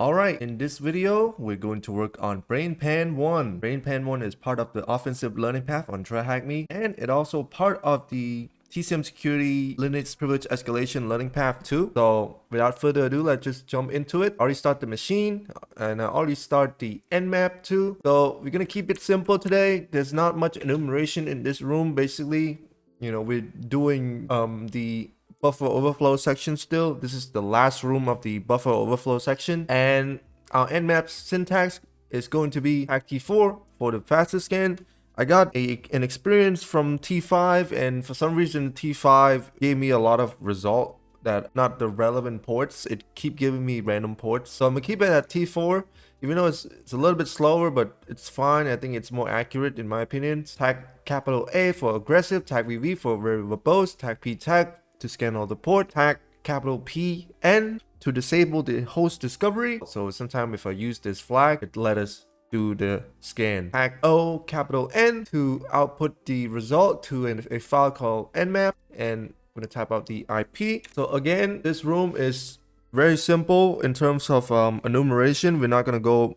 Alright, in this video, we're going to work on Brainpan 1. Brainpan 1 is part of the offensive learning path on TryHackMe, and it also part of the TCM Security Linux Privilege Escalation learning path too. So without further ado, let's just jump into it. I already start the machine, and I already start the Nmap too. So we're gonna keep it simple today. There's not much enumeration in this room, basically. You know, we're doing the buffer overflow section still. This is the last room of the buffer overflow section, and our nmap syntax is going to be hack T4 for the fastest scan. I got an experience from T5, and for some reason T5 gave me a lot of result that not the relevant ports. It keep giving me random ports, so I'm gonna keep it at T4, even though it's a little bit slower, but it's fine. I think it's more accurate in my opinion. Tag capital A for aggressive, tag VV for very verbose, tag P tag to scan all the port, tag capital P N to disable the host discovery. So sometimes if I use this flag, it let us do the scan. Tag O capital N to output the result to a file called nmap, and I'm gonna type out the IP. So again, this room is very simple in terms of enumeration. We're not gonna go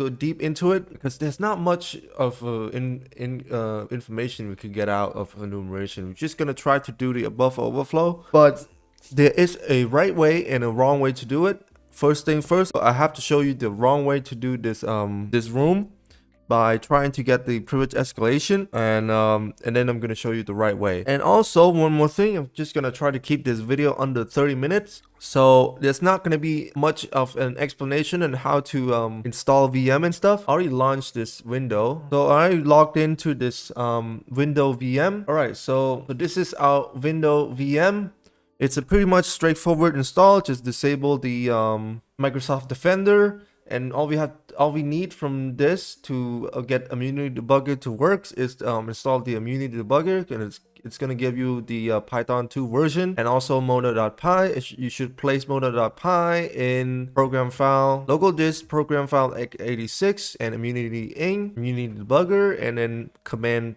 deep into it because there's not much of information we could get out of enumeration. We're just gonna try to do the buffer overflow, but there is a right way and a wrong way to do it. First thing first, I have to show you the wrong way to do this this room by trying to get the privilege escalation, and then I'm gonna show you the right way. And also one more thing, I'm just gonna try to keep this video under 30 minutes, so there's not gonna be much of an explanation on how to install VM and stuff. I already launched this window, so I logged into this window VM. All right, so this is our window VM. It's a pretty much straightforward install. Just disable the Microsoft Defender, and all we need from this to get Immunity Debugger to work is install the Immunity Debugger, and it's gonna give you the Python 2 version, and also Mona.py. You should place Mona.py in program file, local disk program file x86, and Immunity Debugger, and then command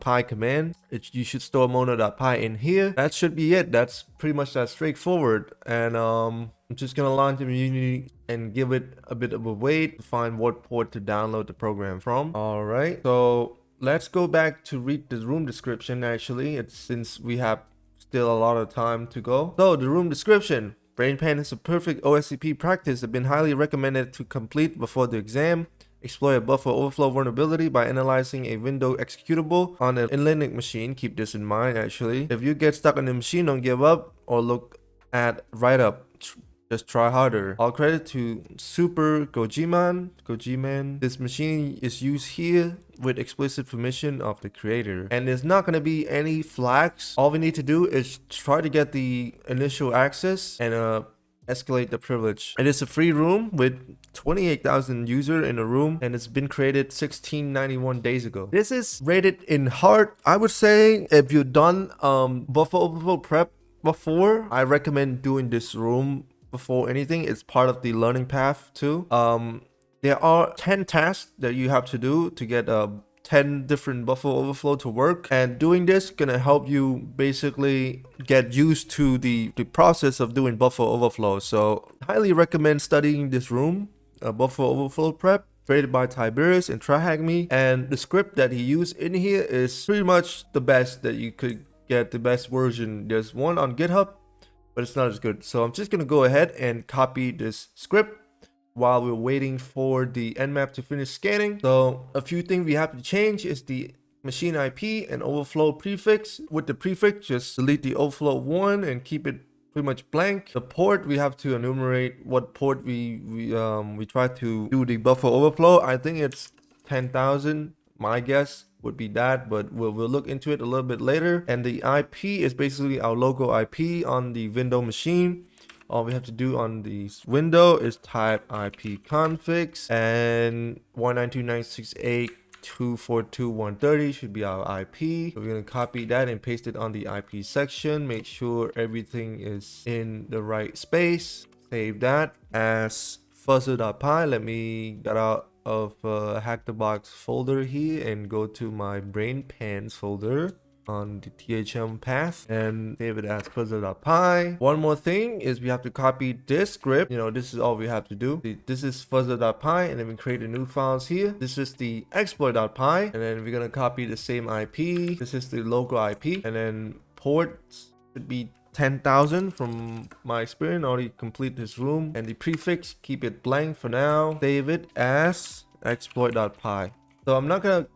py command. You should store Mona.py in here. That should be it. That's pretty much that straightforward. And I'm just gonna launch Immunity and give it a bit of a wait to find what port to download the program from. All right, so let's go back to read the room description. Actually, it's since we have still a lot of time to go. So the room description: Brainpan is a perfect OSCP practice that's been highly recommended to complete before the exam. Exploit a buffer overflow vulnerability by analyzing a window executable on an Linux machine. Keep this in mind actually. If you get stuck on the machine, don't give up or look at write-up. Just try harder. All credit to Super Gojiman. This machine is used here with explicit permission of the creator, and there's not going to be any flags. All we need to do is try to get the initial access and escalate the privilege. It is a free room with 28,000 users in a room, and it's been created 1691 days ago. This is rated in hard. I would say if you've done buffer overflow prep before, I recommend doing this room before anything. It's part of the learning path too. There are 10 tasks that you have to do to get 10 different buffer overflow to work, and doing this gonna help you basically get used to the process of doing buffer overflow. So highly recommend studying this room, buffer overflow prep, created by Tiberius and TryHackMe, and the script that he used in here is pretty much the best that you could get, the best version. There's one on GitHub, but it's not as good. So I'm just gonna go ahead and copy this script while we're waiting for the nmap to finish scanning. So a few things we have to change is the machine IP and overflow prefix. With the prefix, just delete the overflow 1 and keep it pretty much blank. The port, we have to enumerate what port we try to do the buffer overflow. I think it's 10,000. My guess would be that, but we'll look into it a little bit later. And the IP is basically our local IP on the window machine. All we have to do on this window is type IP configs, and 192.168.242.130 should be our IP. So we're gonna copy that and paste it on the IP section. Make sure everything is in the right space. Save that as fuzzer.py. Let me get out of hack the box folder here and go to my brainpans folder. on the THM path and save it as fuzzer.py. One more thing is we have to copy this script. You know, this is all we have to do. This is fuzzer.py, and then we create a new files here. This is the exploit.py, and then we're gonna copy the same IP. This is the local IP, and then ports should be 10,000 from my experience. Already complete this room, and the prefix, keep it blank for now. Save it as exploit.py. So I'm not gonna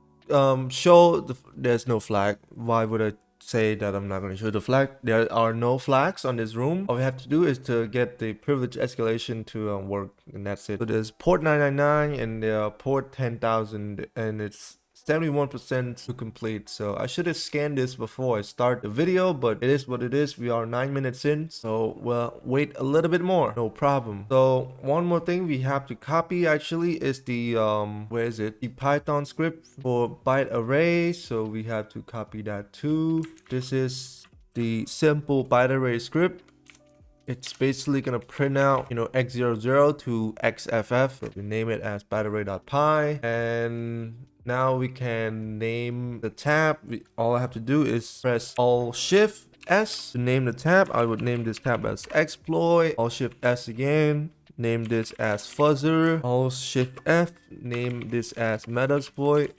show there's no flag. Why would I say that I'm not going to show the flag? There are no flags on this room. All we have to do is to get the privilege escalation to work, and that's it. So there's port 999 and port 10,000, and it's 71% to complete. So I should have scanned this before I start the video, but it is what it is. We are 9 minutes in, so we'll wait a little bit more. No problem. So one more thing we have to copy actually is the where is it? The Python script for byte array. So we have to copy that too. This is the simple byte array script. It's basically gonna print out, you know, x00 to xff. So we name it as bytearray.py, and now we can name the tab. All I have to do is press Alt Shift S to name the tab. I would name this tab as exploit. Alt Shift S again. Name this as fuzzer. Alt Shift F. Name this as metasploit.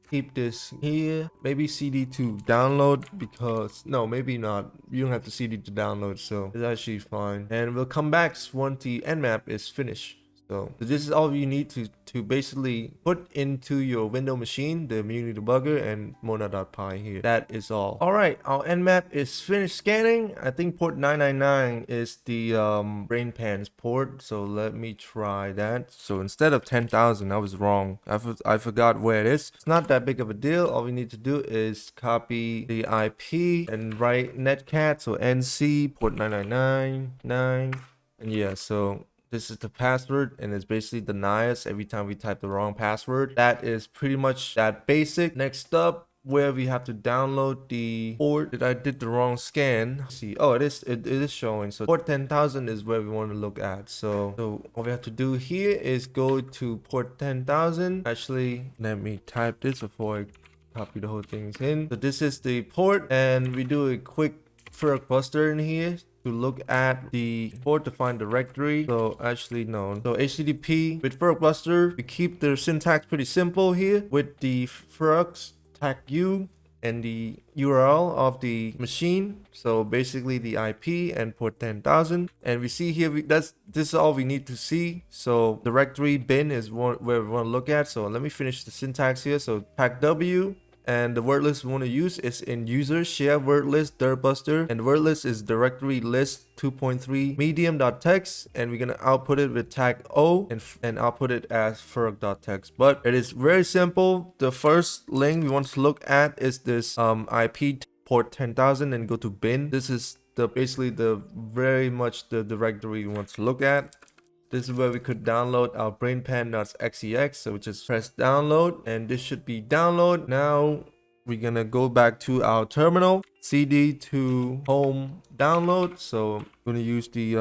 Keep this here. Maybe CD to download, because no, maybe not. You don't have to CD to download, so it's actually fine. And we'll come back once the Nmap is finished. So this is all you need to basically put into your window machine, the Immunity Debugger and Mona.py here. That is all. All right, our Nmap is finished scanning. I think port 999 is the Brainpan's port. So let me try that. So instead of 10,000, I was wrong. I forgot where it is. It's not that big of a deal. All we need to do is copy the IP and write netcat. So NC port 999, and yeah, so this is the password, and it's basically deny us every time we type the wrong password. That is pretty much that basic. Next up, where we have to download the port. I did the wrong scan. Let's see, oh, it is showing. So port 10,000 is where we want to look at. So all we have to do here is go to port 10,000. Actually, let me type this before I copy the whole thing in. So this is the port, and we do a quick Feroxbuster in here to look at the port to find directory. So actually no. So HTTP with Feroxbuster, we keep the syntax pretty simple here with the Ferox tag u and the URL of the machine. So basically the IP and port 10,000. And we see here, this is all we need to see. So directory bin is where we want to look at. So let me finish the syntax here. So tag w. And the word list we want to use is in user share word list Dirbusting, and the word list is directory list 2.3 medium.txt, and we're gonna output it with tag o and output it as ferox.txt. But it is very simple. The first link we want to look at is this IP port 10,000 and go to bin. This is basically very much the directory we want to look at. This is where we could download our brainpan.exe. So just press download, and this should be download. Now we're gonna go back to our terminal, cd to home download. So we're gonna use the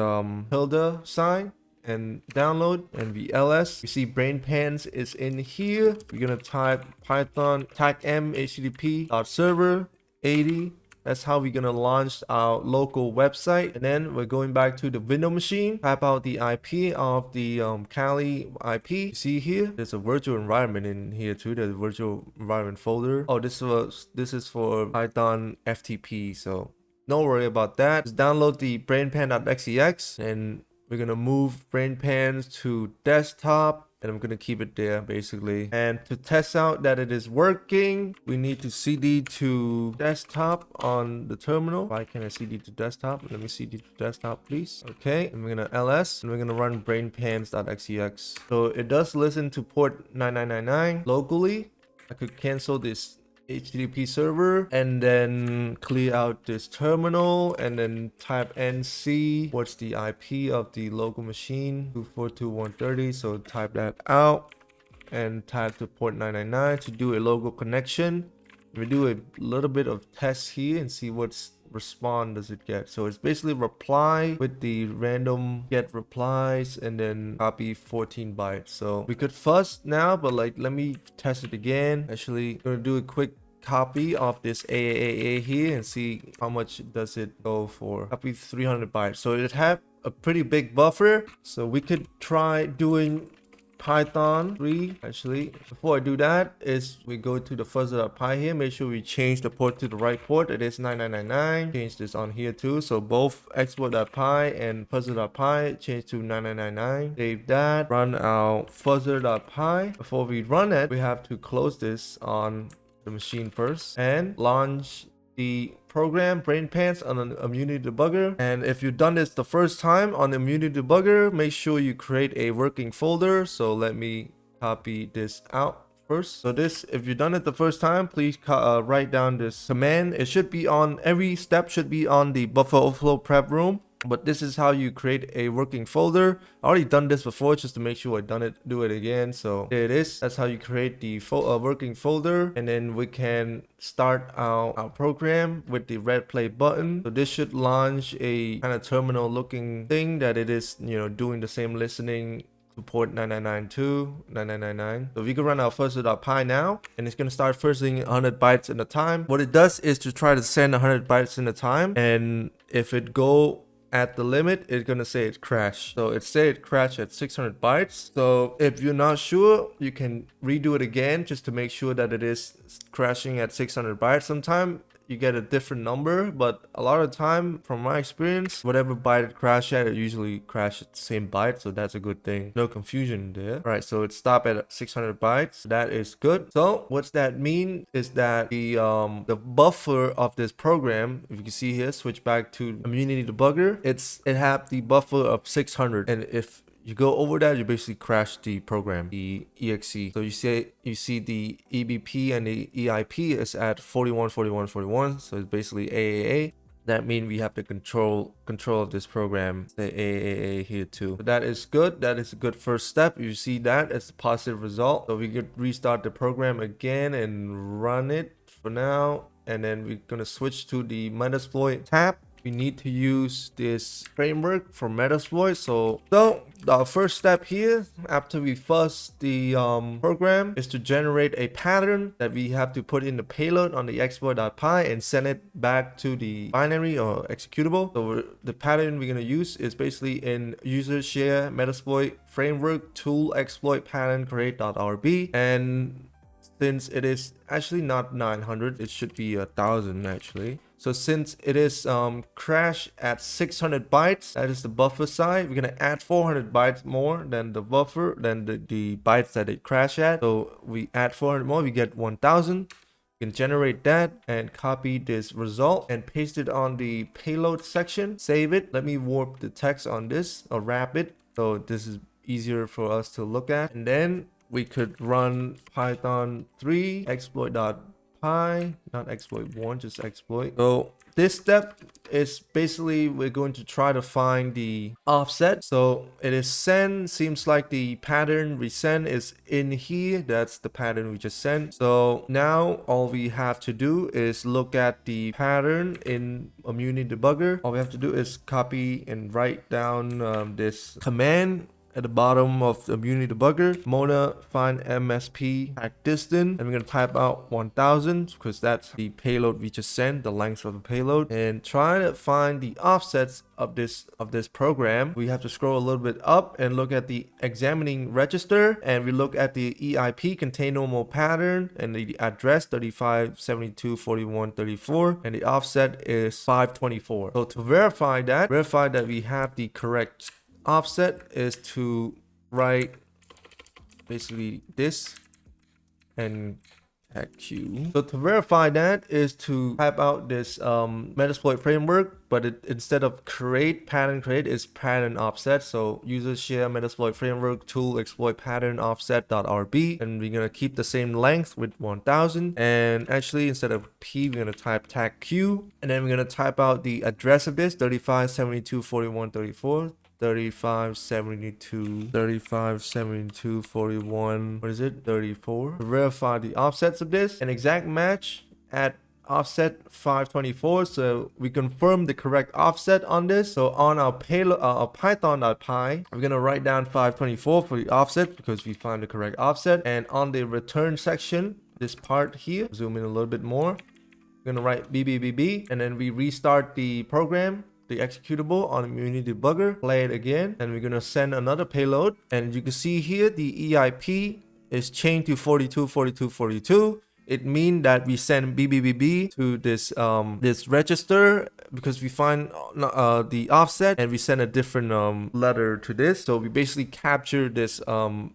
tilde sign and download, and the ls. You see Brainpans is in here. We're gonna type python tag m http.server 80. That's how we're gonna launch our local website. And then we're going back to the window machine, type out the IP of the Kali IP. You see here, there's a virtual environment in here too. There's a virtual environment folder. Oh, this is for Python FTP, so don't worry about that. Just download the brainpan.exe, and we're gonna move Brainpan to desktop. And I'm gonna keep it there basically. And to test out that it is working, we need to cd to desktop on the terminal. Why can't I cd to desktop? Let me cd to desktop, please. Okay, and we're gonna ls, and we're gonna run brainpans.exe. So it does listen to port 9999 locally. I could cancel this HTTP server and then clear out this terminal, and then type nc, what's the IP of the local machine, 242.130. So type that out and type the port 999 to do a local connection. We do a little bit of test here and see what's respond does it get. So it's basically reply with the random get replies and then copy 14 bytes. So we could fuzz now, but like let me test it again. Actually, I'm gonna do a quick copy of this AAA here and see how much does it go for. Copy 300 bytes. So it have a pretty big buffer. So we could try doing Python 3. Actually, before I do that is we go to the fuzzer.py here. Make sure we change the port to the right port. It is 9999. Change this on here too. So both exploit.py and fuzzer.py change to 9999. Save that. Run our fuzzer.py. Before we run it, we have to close this on the machine first and launch the program Brainpan on an Immunity Debugger. And if you've done this the first time on the Immunity Debugger, make sure you create a working folder. So let me copy this out first. So this, if you've done it the first time, please write down this command. It should be on, every step should be on the Buffer Overflow prep room. But this is how you create a working folder. I already done this before just to make sure I do it again. So there it is. That's how you create the working folder. And then we can start our program with the red play button. So this should launch a kind of terminal looking thing that it is, you know, doing the same listening to port 9992, 9999. So we can run our fuzzer.py now, and it's going to start fuzzing 100 bytes at a time. What it does is to try to send 100 bytes at a time. And if it go at the limit, it's gonna say it crashed. So it said it crashed at 600 bytes. So if you're not sure, you can redo it again just to make sure that it is crashing at 600 bytes. Sometime you get a different number, but a lot of the time, from my experience, whatever byte it crashed at, it usually crashes at the same byte. So that's a good thing. No confusion there. All right, so it stopped at 600 bytes. That is good. So what's that mean is that the buffer of this program, if you can see here, switch back to Immunity Debugger, it have the buffer of 600, and if you go over that, you basically crash the program, the exe. So you see the EBP and the EIP is at 41, 41, 41. So it's basically AAA. That means we have the control of this program, the AAA here too. So that is good. That is a good first step. You see that it's a positive result. So we could restart the program again and run it for now. And then we're gonna switch to the Metasploit tab. We need to use this framework for Metasploit. So the first step here, after we fuzz the program, is to generate a pattern that we have to put in the payload on the exploit.py and send it back to the binary or executable. So the pattern we're going to use is basically in user share Metasploit framework tool exploit pattern create.rb. And since it is actually not 900, it should be 1000 actually. So since it is crash at 600 bytes, that is the buffer size, we're gonna add 400 bytes more than the buffer, than the bytes that it crashed at. So we add 400 more, we get 1000. You can generate that and copy this result and paste it on the payload section. Save it. Let me warp the text on this or wrap it, so this is easier for us to look at. And then we could run Python 3 exploit.py, not exploit1, just exploit. So this step is basically we're going to try to find the offset. So it is send, seems like the pattern we send is in here. That's the pattern we just sent. So now all we have to do is look at the pattern in Immunity Debugger. All we have to do is copy and write down this command at the bottom of the Immunity Debugger, Mona find MSP hack distance, and we're gonna type out 1000 because that's the payload we just sent, the length of the payload, and try to find the offsets of this program. We have to scroll a little bit up and look at the examining register, and we look at the EIP contain normal pattern and the address 35 72 41 34, and the offset is 524. So to verify that we have the correct offset is to write basically this and hack Q. So to verify that is to type out this Metasploit framework, but instead of pattern create is pattern offset. So user share Metasploit framework tool exploit pattern offset.rb, and we're gonna keep the same length with 1000. And actually instead of P, we're gonna type tag Q, and then we're gonna type out the address of this 35 72 41 34. 35 72 41, what is it, 34. Verify the offsets of this, an exact match at offset 524. So we confirm the correct offset on this. So on our payload, our python.py, we're gonna write down 524 for the offset because we find the correct offset, and on the return section this part here. Zoom in a little bit more. We're gonna write BBBB, and then we restart the program, the executable on Immunity Debugger, play it again, and we're gonna send another payload. And you can see here the EIP is changed to 42, 42, 42. It means that we send BBBB to this this register because we find the offset, and we send a different letter to this. So we basically capture this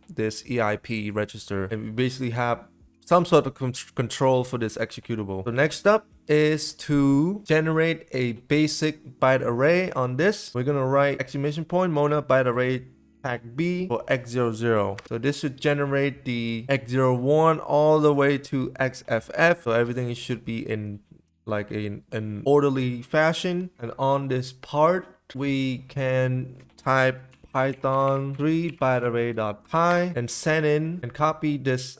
this EIP register, and we basically have some sort of control for this executable. So next up is to generate a basic byte array on this. We're gonna write exclamation point Mona byte array tag B for x00. So this should generate the x01 all the way to xff. So everything should be in like an orderly fashion. And on this part, we can type Python 3 byte array.py and send in and copy this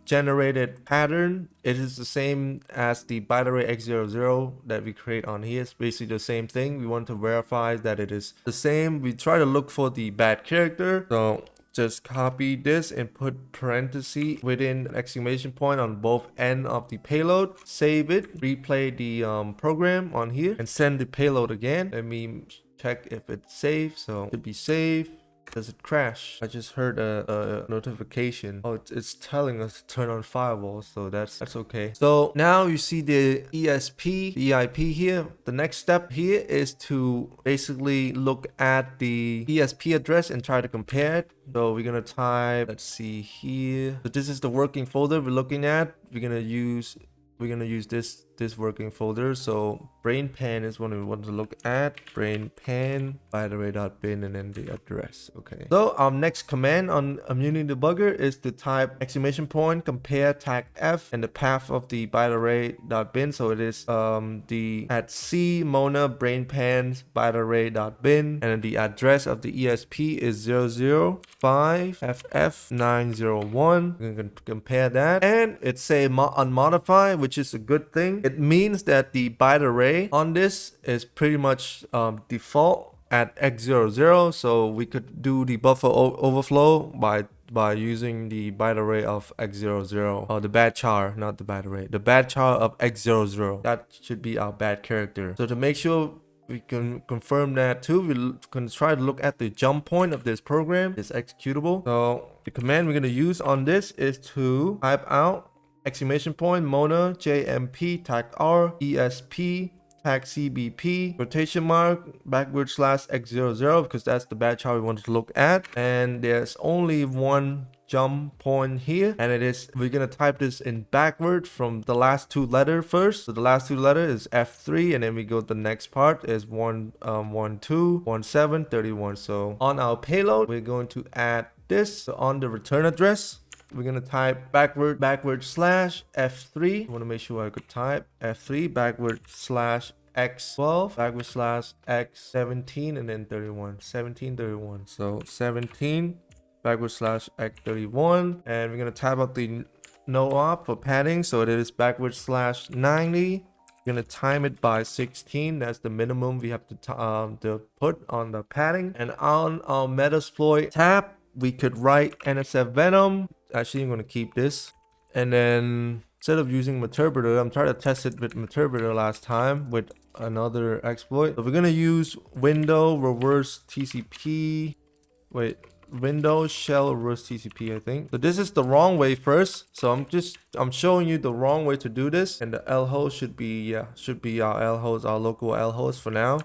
generated pattern. It is the same as the byte array x00 that we create on here. It's basically the same thing. We want to verify that it is the same. We try to look for the bad character. So just copy this and put parenthesis within an exclamation point on both ends of the payload. Save it, replay the program on here, and send the payload again. Let me check if it's saved. So it should be saved. Does it crash? I just heard a notification. Oh, it's telling us to turn on firewall, so that's okay. So now you see the ESP, the EIP here. The next step here is to basically look at the ESP address and try to compare it. So we're gonna type, let's see here. So this is the working folder we're looking at. We're gonna use this working folder. So Brainpan is one we want to look at. Brainpan byte array.bin and then the address. Okay. So our next command on Immunity Debugger is to type exclamation point compare tag F and the path of the byte array.bin. So it is the at C Mona Brainpan byte array.bin, and then the address of the ESP is 005FF901. We can compare that, and it's say unmodified, which is a good thing. It means that the byte array on this is pretty much default at x00, so we could do the buffer overflow by using the byte array of x00, or the Badchar, not the byte array, the Badchar of x00. That should be our bad character. So to make sure we can confirm that too, we can try to look at the jump point of this program, this executable. So the command we're going to use on this is to type out exclamation point Mona JMP tag R ESP tag CBP quotation mark backward slash x00, because that's the Badchar we want to look at. And there's only one jump point here, and it is, we're gonna type this in backward from the last two letter first. So the last two letter is F3, and then we go to the next part is 12 17 31. So on our payload we're going to add this. So on the return address we're gonna type backward slash F3. I want to make sure I could type F3 backward slash X12 backward slash X17 and then 31. 17 31. So 17 backward slash X31, and we're gonna type out the no op for padding. So it is backward slash 90. We're gonna time it by 16. That's the minimum we have to put on the padding. And on our Metasploit tab, we could write NSF Venom. Actually, I'm going to keep this. And then instead of using Meterpreter, I'm trying to test it with Meterpreter last time with another exploit. So we're going to use window reverse TCP. Wait, window shell reverse TCP, I think. So this is the wrong way first. So I'm showing you the wrong way to do this. And the L host should be our L host, our local L host for now.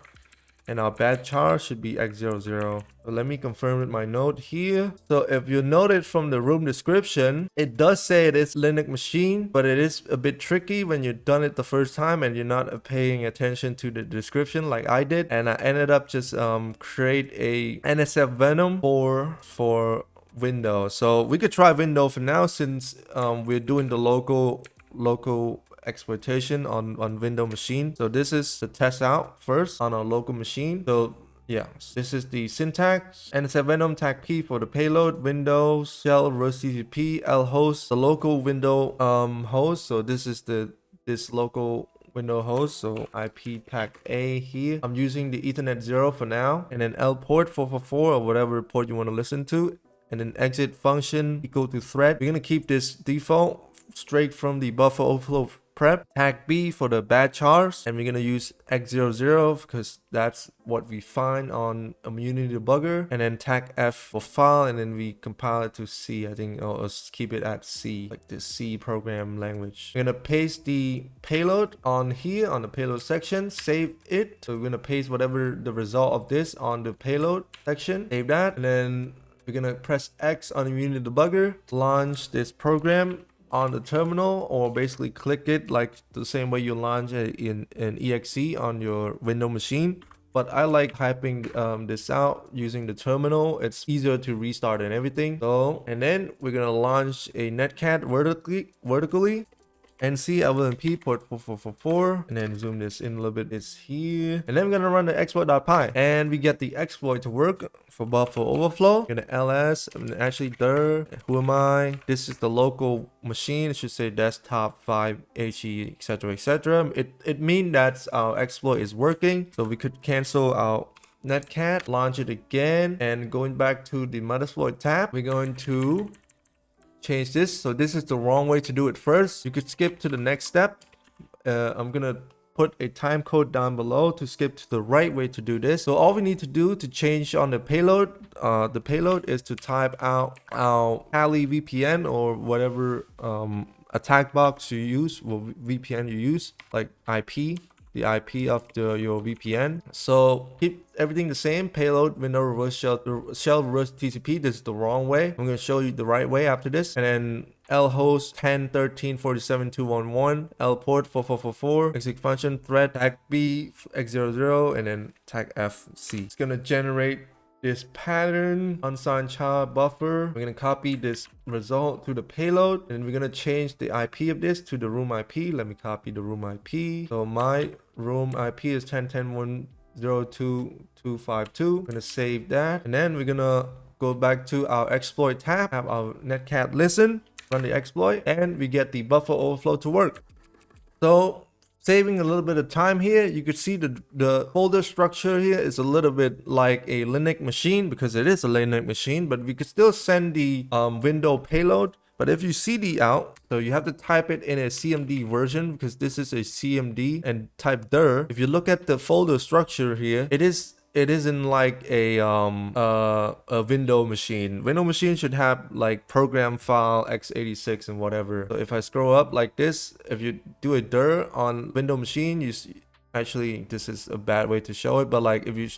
And our Badchar should be x00. So let me confirm with my node here. So if you noted from the room description, it does say it is Linux machine, but it is a bit tricky when you've done it the first time and you're not paying attention to the description like I did. And I ended up just create a NSF Venom for Windows. So we could try Windows for now, since we're doing the local exploitation on Windows machine. So this is the test out first on our local machine. So yeah, this is the syntax. NSF Venom tag P for the payload, Windows shell reverse TCP L host, the local window host. So this is this local window host. So IP tag A here. I'm using the Ethernet 0 for now, and then L port 444 or whatever port you want to listen to, and then exit function equal to thread. We're gonna keep this default straight from the buffer overflow prep, tag B for the Badchars, and we're gonna use x00 because that's what we find on Immunity Debugger, and then tag F for file, and then we compile it to C. I think let's keep it at C, like the C program language. We're gonna paste the payload on here on the payload section, save it. So we're gonna paste whatever the result of this on the payload section, save that, and then we're gonna press X on Immunity Debugger, launch this program on the terminal, or basically click it like the same way you launch in an exe on your Windows machine. But I like typing this out using the terminal. It's easier to restart and everything. So, and then we're gonna launch a netcat vertically. NC LNP port 4444, and then zoom this in a little bit. It's here, and then we're gonna run the exploit.py, and we get the exploit to work for buffer overflow. We're gonna ls, and actually dir, who am I? This is the local machine. It should say desktop 5 he, etc, etc. It means that our exploit is working, so we could cancel our netcat, launch it again, and going back to the Metasploit tab, we're going to change this. So this is the wrong way to do it first. You could skip to the next step. I'm gonna put a time code down below to skip to the right way to do this. So all we need to do to change on the payload is to type out our Kali VPN or whatever attack box you use, or VPN you use, like IP, the IP of your VPN. So keep everything the same. Payload window reverse shell reverse TCP. This is the wrong way. I'm going to show you the right way after this. And then L host 10.13.47.211, L port 4444, exec function thread tag B x00, and then tag F C. It's going to generate this pattern unsigned child buffer. We're gonna copy this result to the payload, and we're gonna change the IP of this to the room IP. Let me copy the room IP. So my room IP is 10.10.102.252. I'm gonna save that, and then we're gonna go back to our exploit tab, have our netcat listen, run the exploit, and we get the buffer overflow to work. So saving a little bit of time here, you could see the folder structure here is a little bit like a Linux machine, because it is a Linux machine, but we could still send the window payload. But if you cd out, so you have to type it in a CMD version, because this is a CMD, and type dir. If you look at the folder structure here, it isn't like a window machine. Window machine should have like program file x86 and whatever. So if I scroll up like this, if you do a dir on window machine, actually this is a bad way to show it, but like if you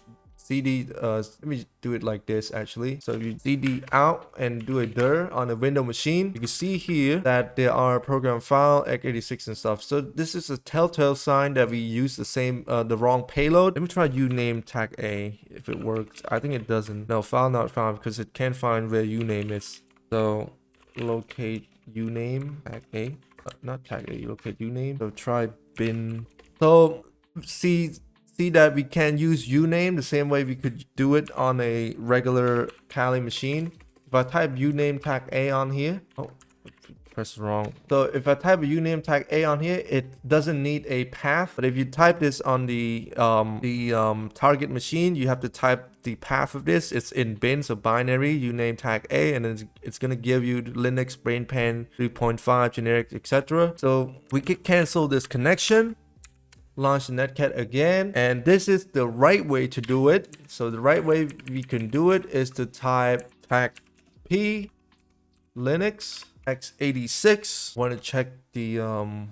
cd let me do it like this actually. So if you cd out and do a dir on a window machine, you can see here that there are program file x86 and stuff. So this is a telltale sign that we use the wrong payload. Let me try uname tag A if it works. I think it doesn't. No, file not found, because it can't find where uname is. So locate uname tag A, not tag A, locate uname. So try bin. So see that we can use uname the same way we could do it on a regular Kali machine. If I type uname tag A on here, oh, press wrong. So if I type a uname tag A on here, it doesn't need a path. But if you type this on the target machine, you have to type the path of this. It's in bin, so binary uname tag A, and then it's gonna give you Linux Brainpan 3.5 generic, etc. So we could cancel this connection, launch the netcat again, and this is the right way to do it. So the right way we can do it is to type tag P Linux x86. Want to check the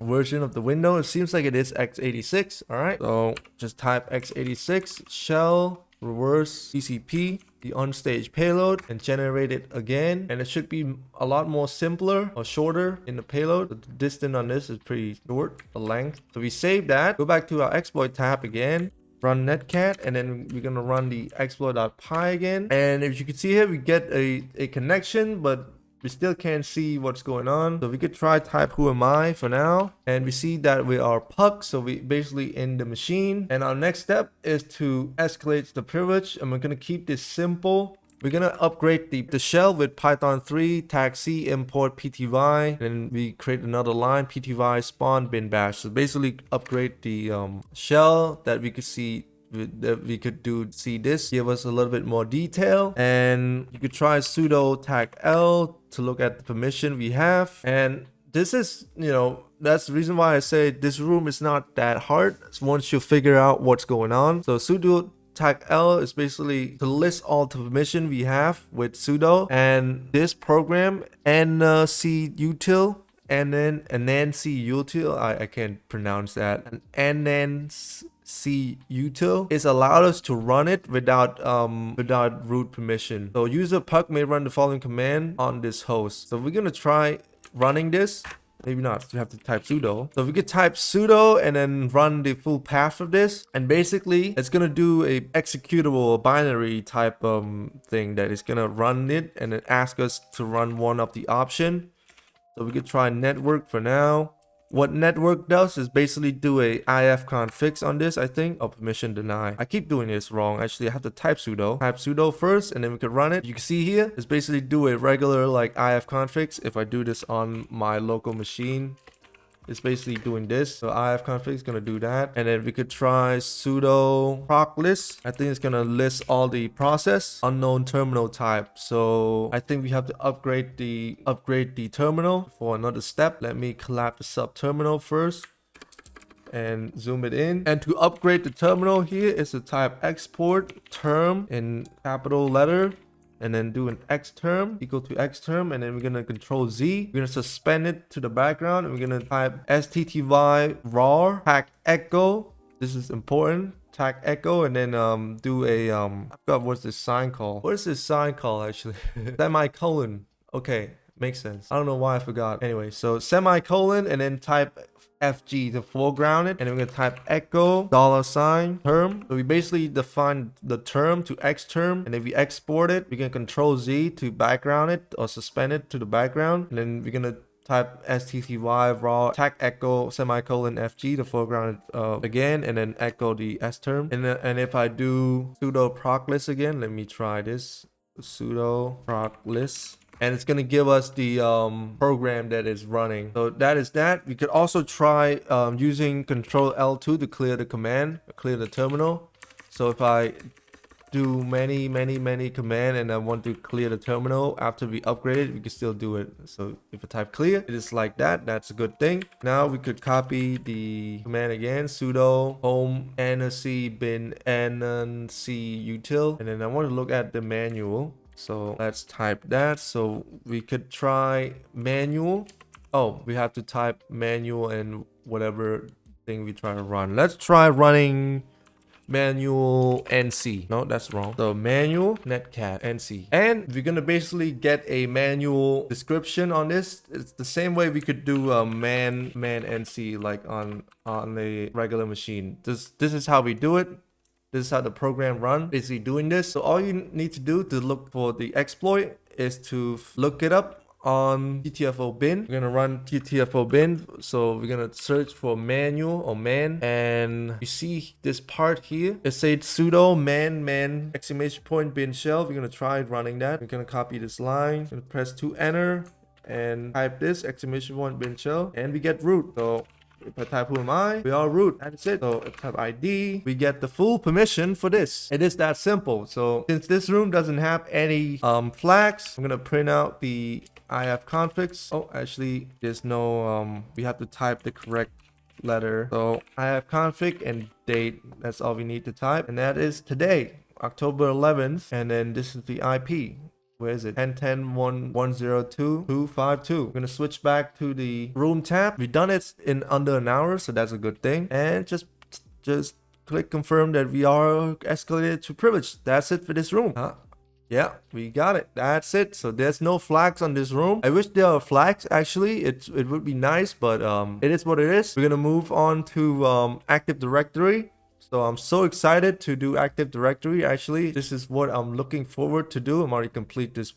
version of the window. It seems like it is x86. All right, so just type x86 shell reverse TCP the on-stage payload and generate it again, and it should be a lot more simpler or shorter in the payload. The distance on this is pretty short, the length. So we save that, go back to our exploit tab again, run netcat, and then we're gonna run the exploit.py again. And if you can see here, we get a connection, but we still can't see what's going on. So we could try type who am I for now, and we see that we are puck, so we basically in the machine. And our next step is to escalate the privilege, and we're gonna keep this simple. We're gonna upgrade the shell with Python 3 tag C import pty, and we create another line pty spawn bin bash. So basically upgrade the shell that we could see, that we could see this, give us a little bit more detail. And you could try sudo tag L to look at the permission we have, and this is, that's the reason why I say this room is not that hard once you figure out what's going on. So sudo tag L is basically to list all the permission we have with sudo, and this program ncutil and then cutil, I can't pronounce that, and then cutil is allowed us to run it without root permission. So user puck may run the following command on this host. So we're gonna try running this. Maybe not, you have to type sudo. So we could type sudo and then run the full path of this, and basically it's gonna do a executable binary type thing that is gonna run it and then ask us to run one of the option. So we could try network for now. What network does is basically do a ifconfig on this, I think. Oh, permission deny. I keep doing this wrong. Actually, I have to type sudo first, and then we can run it. You can see here, it's basically do a regular like ifconfig. If I do this on my local machine, it's basically doing this. So ifconfig is gonna do that, and then we could try sudo proc list. I think it's gonna list all the process unknown terminal type. So I think we have to upgrade the terminal for another step. Let me collapse the sub terminal first and zoom it in. And to upgrade the terminal here is to type export term in capital letter, and then do an x term equal to x term, and then we're gonna control Z. We're gonna suspend it to the background, and we're gonna type stty rar tag echo. This is important. Tag echo, and then do a I forgot what's this sign called. What is this sign called actually? Semicolon. Okay, makes sense. I don't know why I forgot. Anyway, so semicolon, and then type FG to foreground it, and then we're gonna type echo $sign term. So we basically define the term to x term, and if we export it, we can control Z to background it or suspend it to the background, and then we're gonna type stty raw tag echo semicolon FG to foreground it again, and then echo the s term. And if I do sudo proc list again, let me try this. Sudo proc list, and it's going to give us the program that is running. So that is that. We could also try using control L2 to clear the command, clear the terminal. So if I do many command and I want to clear the terminal after we upgrade it, we can still do it. So if I type clear, it is like that. That's a good thing. Now we could copy the command again, sudo home nc bin ncutil, and then I want to look at the manual. So let's type that. So we could try manual. Oh, we have to type manual and whatever thing we try to run. Let's try running manual nc. No, that's wrong. So manual netcat nc, and we're gonna basically get a manual description on this. It's the same way we could do man nc like on a regular machine. This is how we do it. This is how the program runs, basically doing this. So all you need to do to look for the exploit is to look it up on ttfo bin. We're gonna run ttfo bin. So we're gonna search for manual or man, and you see this part here. It says sudo man exclamation point bin shell. We're gonna try running that. We're gonna copy this line, gonna press 2 enter and type this exclamation point bin shell, and we get root. So if I type who am I, we are root. That's it. So if I type ID, we get the full permission for this. It is that simple. So since this room doesn't have any flags, I'm gonna print out the ifconfigs. Oh, actually, there's no we have to type the correct letter. So ifconfig and date. That's all we need to type, and that is today, October 11th. And then this is the IP. Where is it? 10.10.102.252. We're gonna switch back to the room tab. We've done it in under an hour, so that's a good thing. And just click confirm that we are escalated to privilege. That's it for this room. Yeah, we got it. That's it. So there's no flags on this room. I wish there are flags actually. It would be nice, but it is what it is. We're gonna move on to Active Directory. So I'm so excited to do Active Directory. Actually, this is what I'm looking forward to do. I'm already complete this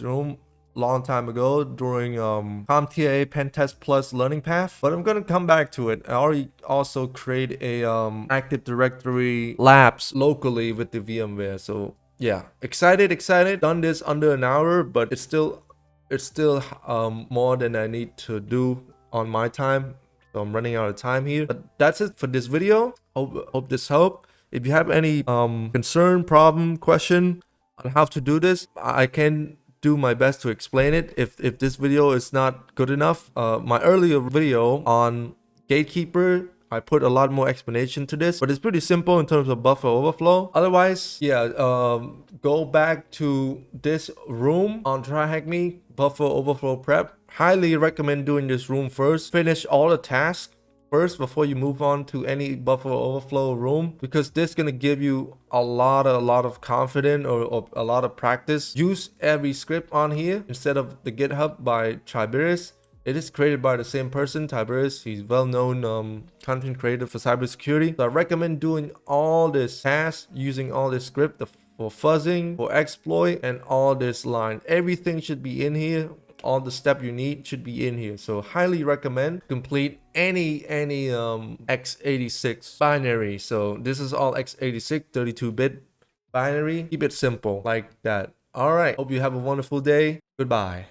room long time ago during CompTIA Pentest Plus learning path, but I'm gonna come back to it. I already also create a Active Directory labs locally with the VMware. So yeah, excited. Done this under an hour, but it's still more than I need to do on my time. So I'm running out of time here, but that's it for this video. Hope this helped. If you have any concern, problem, question on how to do this, I can do my best to explain it. If this video is not good enough, my earlier video on Gatekeeper, I put a lot more explanation to this, but it's pretty simple in terms of buffer overflow. Otherwise, yeah, go back to this room on TryHackMe, buffer overflow prep. Highly recommend doing this room first. Finish all the tasks first before you move on to any buffer overflow room, because this is gonna give you a lot of confidence or a lot of practice. Use every script on here instead of the GitHub by Tiberius. It is created by the same person, Tiberius. He's well-known content creator for cybersecurity. So I recommend doing all this tasks using all this script for fuzzing, for exploit, and all this line. Everything should be in here. All the step you need should be in here. So highly recommend complete any x86 binary. So this is all x86 32-bit binary. Keep it simple like that. All right. Hope you have a wonderful day. Goodbye.